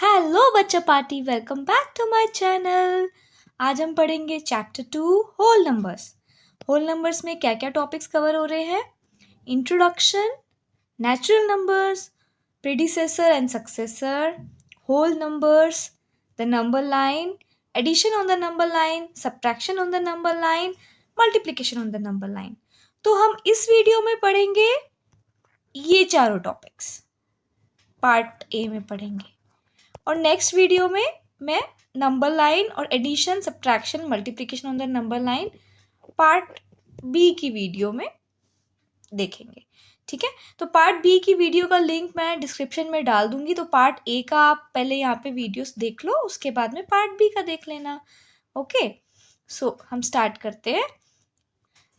Hello बच्चा party, welcome back to my channel. आज हम पढ़ेंगे chapter 2 whole numbers. Whole numbers में क्या क्या टॉपिक्स कवर हो रहे हैं? Introduction, natural numbers, predecessor and successor, whole numbers, the number line, addition on the number line, subtraction on the number line, multiplication on the number line. तो हम इस video में पढ़ेंगे ये चारों टॉपिक्स, पार्ट ए में पढ़ेंगे। और नेक्स्ट वीडियो में मैं नंबर लाइन और addition, subtraction, multiplication on the number line part B की वीडियो में देखेंगे। ठीक है, तो पार्ट बी की वीडियो का लिंक मैं डिस्क्रिप्शन में डाल दूंगी। तो पार्ट ए का आप पहले यहाँ पे वीडियोस देख लो, उसके बाद में पार्ट बी का देख लेना। ओके, सो हम स्टार्ट करते हैं।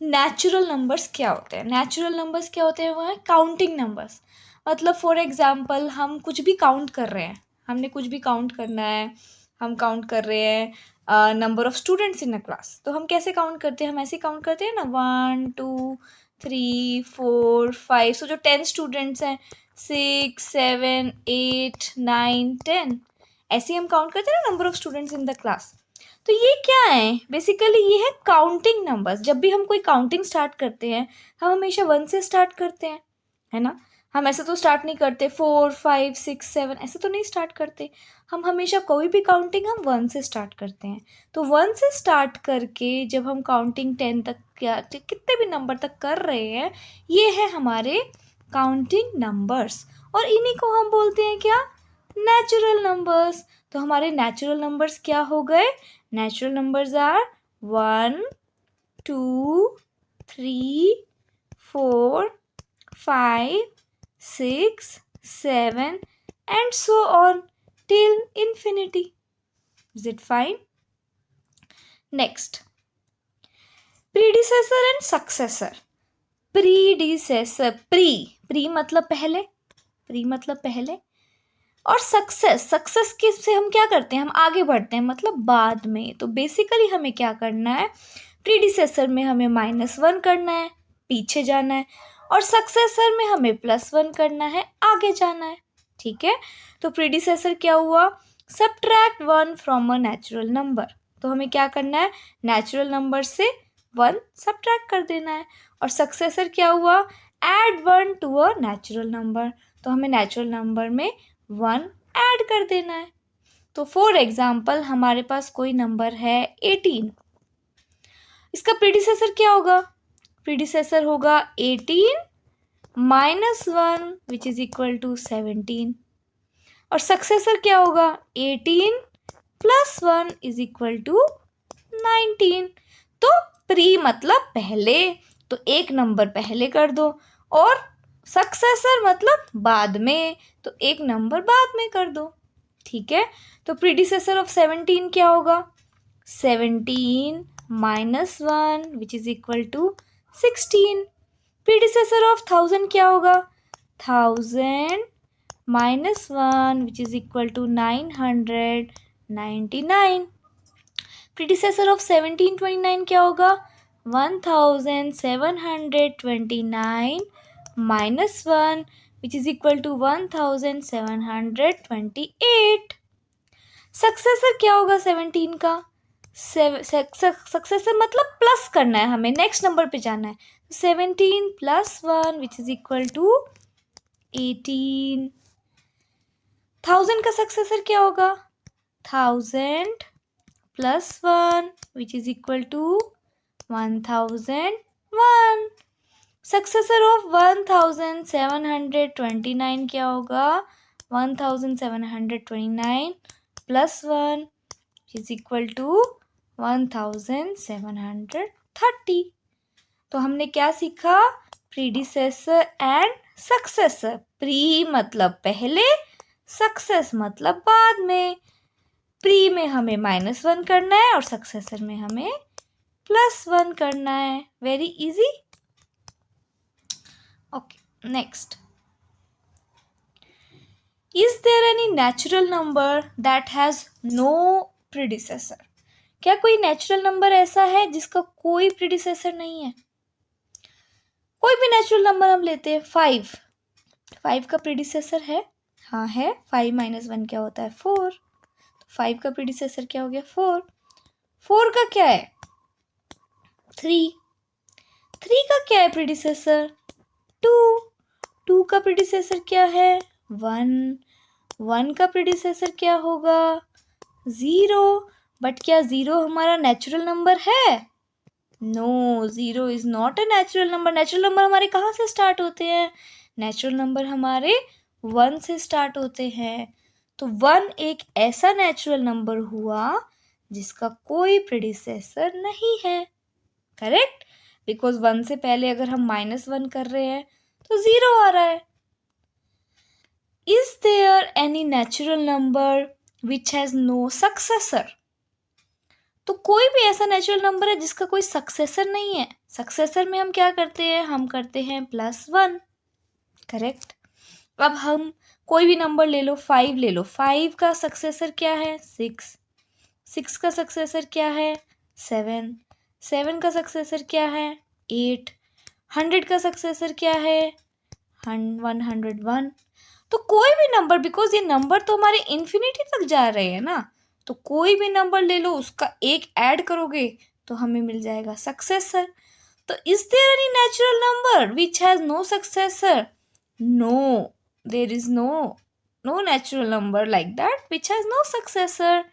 नेचुरल नंबर्स क्या होते हैं? नेचुरल नंबर्स क्या होते हैं? वो है काउंटिंग नंबर्स। मतलब फॉर एग्जाम्पल हम कुछ भी काउंट कर रहे हैं, हमने कुछ भी काउंट करना है, हम काउंट कर रहे हैं number of students in a class. तो हम कैसे काउंट करते हैं? हम ऐसे काउंट करते हैं ना, 1 2 3 4 5। सो जो 10 स्टूडेंट्स हैं, 6 7 8 9 10, ऐसे ही हम काउंट करते हैं ना number of students in the class. तो ये क्या है? बेसिकली ये है काउंटिंग नंबर्स। जब भी हम कोई काउंटिंग स्टार्ट करते हैं, हम हमेशा 1 से स्टार्ट करते हैं, है ना। हम ऐसे तो स्टार्ट नहीं करते 4 5 6 7, ऐसे तो नहीं स्टार्ट करते। हम हमेशा कोई भी काउंटिंग हम 1 से स्टार्ट करते हैं। तो 1 से स्टार्ट करके जब हम काउंटिंग 10 तक या कितने भी नंबर तक कर रहे हैं, ये है हमारे काउंटिंग नंबर्स। और इन्हीं को हम बोलते हैं क्या? Natural numbers. तो हमारे नेचुरल नंबर्स क्या हो गए? Natural numbers are 1 2 3 4 5 6 7 and so on till infinity. Is it fine? Next, predecessor and successor. Predecessor, pre मतलब पहले, pre मतलब पहले, और सक्सेस किससे हम क्या करते हैं? हम आगे बढ़ते हैं, मतलब बाद में। तो बेसिकली हमें क्या करना है? प्रीडिसेसर में हमें -1 करना है, पीछे जाना है, और सक्सेसर में हमें +1 करना है, आगे जाना है। ठीक है, तो प्रीडिसेसर क्या हुआ? Subtract 1 from a natural number. तो हमें क्या करना है? नेचुरल नंबर से 1 सब्ट्रैक्ट कर देना है। और सक्सेसर क्या हुआ? Add 1 to a natural number. तो हमें नेचुरल नंबर में 1 ऐड कर देना है। तो फॉर एग्जाम्पल हमारे पास कोई नंबर है 18, इसका प्रीडिसेसर क्या होगा? प्रीडिसेसर होगा 18 -1 विच इज इक्वल टू 17। और सक्सेसर क्या होगा? 18 + 1 इज इक्वल टू 19। तो प्री मतलब पहले, तो एक नंबर पहले कर दो, और सक्सेसर मतलब बाद में, तो एक नंबर बाद में कर दो। ठीक है, तो प्रीडिसेसर ऑफ 17 क्या होगा? 17 -1 which is equal to 16। Predecessor of 1000 क्या होगा? 1000 -1 which is equal to 999। Predecessor of 1729 क्या होगा? 1729 -1 which is equal to 1728। Successor क्या होगा 17 का? सक्सेसर मतलब प्लस करना है, हमें नेक्स्ट नंबर पे जाना है। 17 + 1 विच इज इक्वल टू 18। 1000 का सक्सेसर क्या होगा? 1000 + 1 which is equal to 1001। Successor of 1729 क्या होगा? 1729 + 1 इज इक्वल टू 1730। तो हमने क्या सीखा? Predecessor and successor. प्री मतलब पहले, सक्सेस मतलब बाद में। प्री में हमें -1 करना है और सक्सेसर में हमें +1 करना है। Very easy. Okay, next, is there any natural number that has no predecessor? क्या कोई नेचुरल नंबर ऐसा है जिसका कोई प्रीडिसेसर नहीं है? कोई भी नेचुरल नंबर हम लेते हैं, 5 का प्रीडिसेसर है? हाँ है, 5 माइनस 1 क्या होता है 4। तो 5 का प्रीडिसेसर क्या हो गया 4। 4 का क्या है 3। 3 का क्या है प्रीडिसेसर 2। 2 का प्रीडिसेसर क्या है 1। 1 का प्रीडिसेसर क्या होगा 0। बट क्या 0 हमारा नेचुरल नंबर है? No, 0 is not a natural number. Natural number हमारे कहाँ से स्टार्ट होते हैं? नेचुरल नंबर हमारे 1 से स्टार्ट होते हैं। तो 1 एक ऐसा नेचुरल नंबर हुआ जिसका कोई प्रीडिसेसर नहीं है। करेक्ट, बिकॉज 1 से पहले अगर हम -1 कर रहे हैं तो 0 आ रहा है। Is there any natural number which has no successor? तो कोई भी ऐसा नेचुरल नंबर है जिसका कोई सक्सेसर नहीं है। सक्सेसर में हम क्या करते हैं? हम करते हैं +1। करेक्ट। अब हम कोई भी नंबर ले लो, 5 ले लो। 5 का सक्सेसर क्या है 6। 6 का सक्सेसर क्या है 7। 7 का सक्सेसर क्या है 8। 100 का सक्सेसर क्या है 101। तो कोई भी नंबर, बिकॉज ये नंबर तो हमारे इन्फिनिटी तक जा रहे हैं ना, तो कोई भी नंबर ले लो, उसका एक ऐड करोगे तो हमें मिल जाएगा सक्सेसर। तो is there any natural number which has no successor? No, there is no natural number like that which has no successor.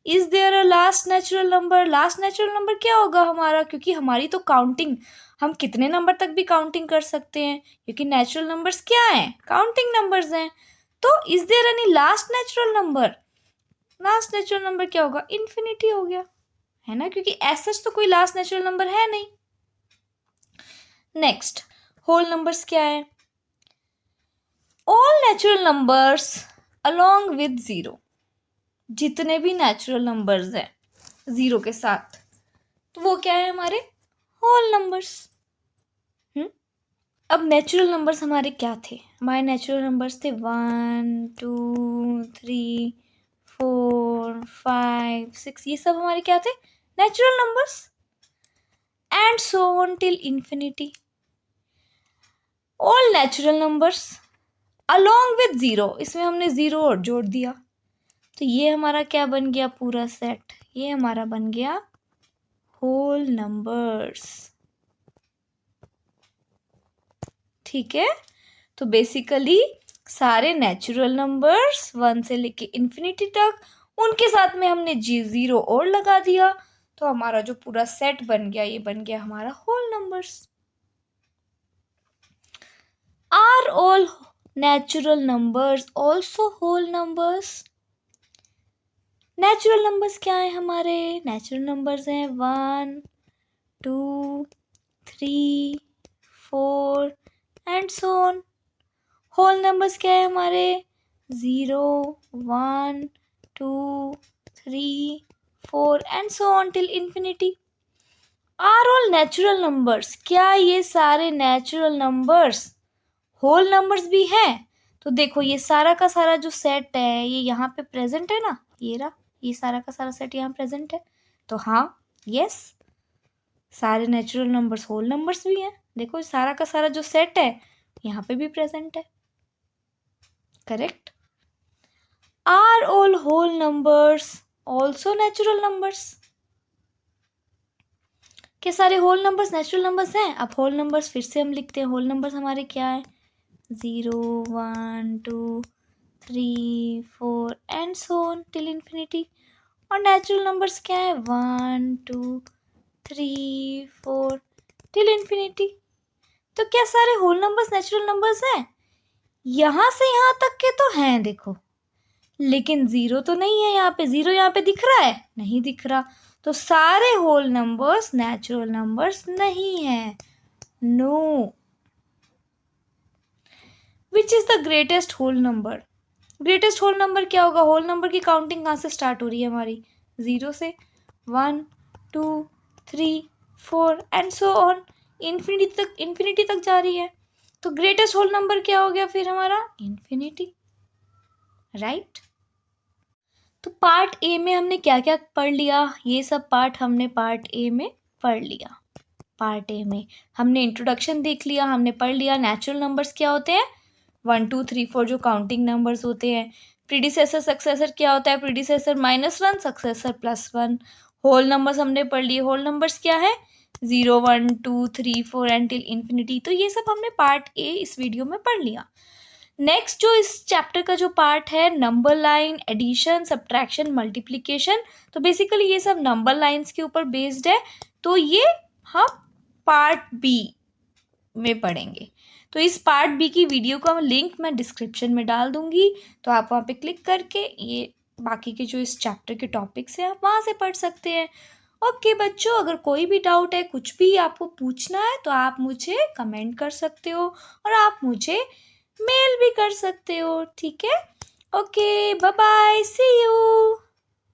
Is there a last natural number? Last natural number क्या होगा हमारा? क्योंकि हमारी तो counting, हम कितने number तक भी काउंटिंग कर सकते हैं, क्योंकि नेचुरल नंबर्स क्या हैं? काउंटिंग नंबर्स हैं। तो is there any last natural number? Last natural number क्या होगा? इन्फिनिटी हो गया, है ना, क्योंकि ऐसा तो कोई लास्ट नेचुरल नंबर है नहीं। नेक्स्ट, होल नंबर्स क्या है? All natural numbers along with 0। जितने भी नेचुरल नंबर्स हैं 0 के साथ, तो वो क्या है हमारे? Whole numbers. अब नेचुरल नंबर्स हमारे क्या थे? हमारे नेचुरल नंबर्स थे 1 2 3 4 5 6। ये सब हमारे क्या थे? Natural numbers. And so on till infinity. All natural numbers along with 0, इसमें हमने 0 और जोड़ दिया, तो ये हमारा क्या बन गया? पूरा सेट। ये हमारा बन गया होल नंबर्स। ठीक है, तो बेसिकली सारे नेचुरल नंबर्स 1 से लेके इन्फिनिटी तक, उनके साथ में हमने 0 और लगा दिया, तो हमारा जो पूरा सेट बन गया, ये बन गया हमारा whole numbers. Are all natural numbers also whole numbers? Natural numbers क्या है हमारे? नेचुरल नंबर्स हैं 1 2 3 4 and so on. Whole numbers क्या है हमारे? 0 1 2 3 4 and so on till infinity. Are all natural numbers, क्या ये सारे नेचुरल नंबर्स होल नंबर्स भी हैं? तो देखो, ये सारा का सारा जो सेट है ये यहाँ पे प्रेजेंट है ना, ये रहा, ये सारा का सारा सेट यहाँ प्रेजेंट है। तो हाँ, यस, सारे नेचुरल नंबर्स होल नंबर्स भी हैं। देखो, सारा का सारा जो सेट है यहाँ पे भी प्रेजेंट है। Correct. Are all whole numbers also natural numbers? क्या सारे होल नंबर्स नेचुरल नंबर्स हैं? अब होल नंबर्स फिर से हम लिखते हैं। होल नंबर्स हमारे क्या है? 0 1 2 3 4 and so on till infinity. और नेचुरल नंबर्स क्या है? 1 2 3 4 टिल इन्फिनिटी। तो क्या सारे होल नंबर्स नेचुरल नंबर्स हैं? यहाँ से यहाँ तक के तो हैं देखो, लेकिन 0 तो नहीं है यहाँ पे। 0 यहाँ पे दिख रहा है? नहीं दिख रहा। तो सारे होल नंबर्स नेचुरल नंबर्स नहीं है। No. Which is the greatest whole number? Greatest whole number क्या होगा? होल नंबर की काउंटिंग कहाँ से स्टार्ट हो रही है हमारी? 0 से। 1 2 3 4 एंड सो ऑन, इन्फिनिटी तक जा रही है। तो ग्रेटेस्ट होल नंबर क्या हो गया फिर हमारा? इन्फिनिटी। राइट। तो पार्ट ए में हमने क्या क्या पढ़ लिया? ये सब पार्ट हमने पार्ट ए में पढ़ लिया। पार्ट ए में हमने इंट्रोडक्शन देख लिया, हमने पढ़ लिया नेचुरल नंबर्स क्या होते हैं, 1 2 3 4 जो काउंटिंग नंबर्स होते हैं। प्रीडिसेसर सक्सेसर क्या होता है, प्रीडिसेसर -1 सक्सेसर +1। होल नंबर्स हमने पढ़ लिए, होल नंबर्स क्या है 0 1 2 3 4 एंड टिल इन्फिनिटी। तो ये सब हमने पार्ट ए इस वीडियो में पढ़ लिया। नेक्स्ट जो इस चैप्टर का जो पार्ट है number line, addition, subtraction, multiplication, तो बेसिकली ये सब नंबर लाइंस के ऊपर बेस्ड है। तो ये हम पार्ट बी में पढ़ेंगे। तो इस पार्ट बी की वीडियो का लिंक मैं डिस्क्रिप्शन में डाल दूंगी, तो आप वहाँ पे क्लिक करके ये बाकी के जो इस चैप्टर के टॉपिक्स हैं आप वहाँ से पढ़ सकते हैं। ओके बच्चों, अगर कोई भी डाउट है, कुछ भी आपको पूछना है तो आप मुझे कमेंट कर सकते हो और आप मुझे मेल भी कर सकते हो, ठीक है। Okay bye bye, see you.